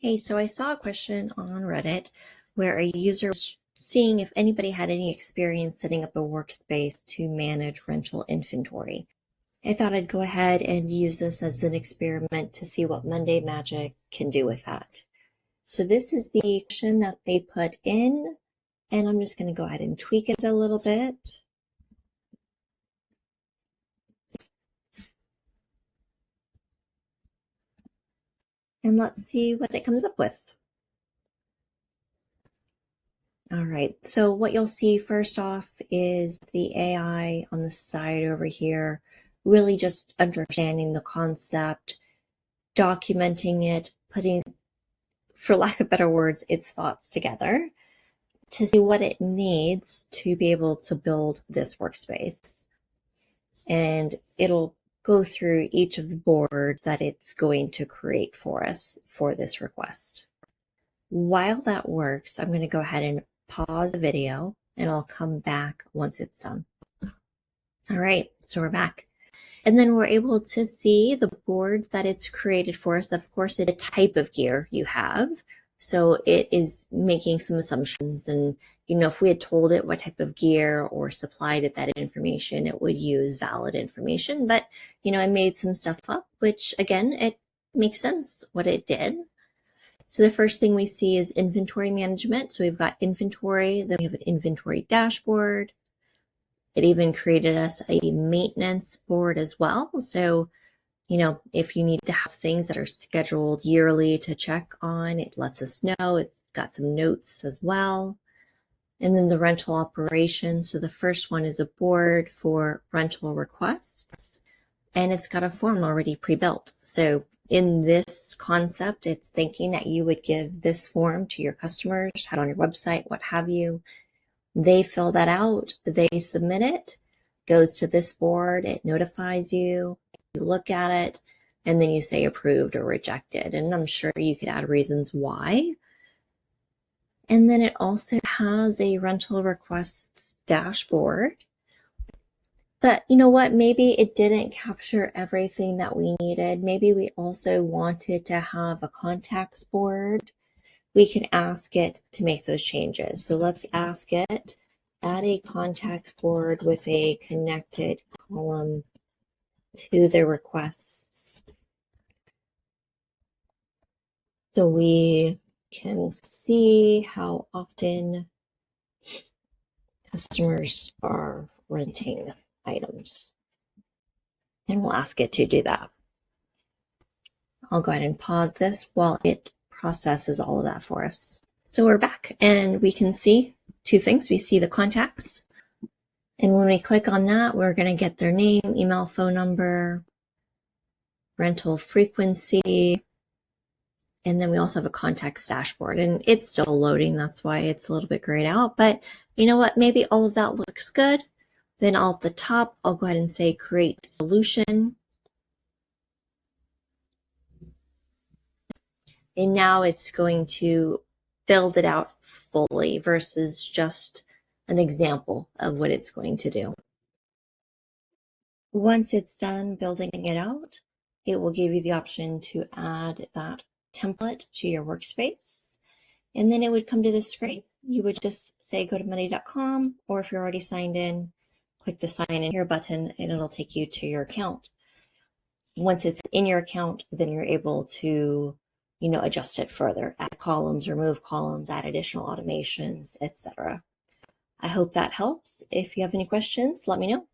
Hey, so I saw a question on Reddit where a user was seeing if anybody had any experience setting up a workspace to manage rental inventory. I thought I'd go ahead and use this as an experiment to see what Monday Magic can do with that. So this is the question that they put in, and I'm just going to go ahead and tweak it a little bit. And let's see what it comes up with. All right, so what you'll see first off is the AI on the side over here, really just understanding the concept, documenting it, putting, for lack of better words, its thoughts together to see what it needs to be able to build this workspace. And it'll go through each of the boards that it's going to create for us for this request. While that works, I'm going to go ahead and pause the video and I'll come back once it's done. All right, so we're back. And then we're able to see the board that it's created for us. Of course, it's a type of gear you have. So it is making some assumptions. And, if we had told it what type of gear or supplied it that information, it would use valid information. But, I made some stuff up, which again, it makes sense what it did. So the first thing we see is inventory management. So we've got inventory, then we have an inventory dashboard. It even created us a maintenance board as well. So, if you need to have things that are scheduled yearly to check on, it lets us know. It's got some notes as well. And then the rental operations. So the first one is a board for rental requests, and it's got a form already pre-built. So in this concept, it's thinking that you would give this form to your customers, have it on your website, what have you. They fill that out, they submit it, goes to this board, it notifies you, you look at it, and then you say approved or rejected. And I'm sure you could add reasons why. And then it also has a rental requests dashboard. But you know what? Maybe it didn't capture everything that we needed. Maybe we also wanted to have a contacts board. We can ask it to make those changes. So let's ask it, add a contacts board with a connected column to the requests. So we can see how often customers are renting items. And we'll ask it to do that. I'll go ahead and pause this while it processes all of that for us. So we're back and we can see two things. We see the contacts. And when we click on that, we're going to get their name, email, phone number, rental frequency. And then we also have a contacts dashboard, and it's still loading. That's why it's a little bit grayed out. But you know what? Maybe all of that looks good. Then all at the top, I'll go ahead and say create solution. And now it's going to build it out fully versus just an example of what it's going to do. Once it's done building it out, it will give you the option to add that template to your workspace. And then it would come to this screen. You would just say go to monday.com, or if you're already signed in, click the sign in here button and it'll take you to your account. Once it's in your account, then you're able to adjust it further, add columns, remove columns, add additional automations, etc. I hope that helps. If you have any questions, let me know.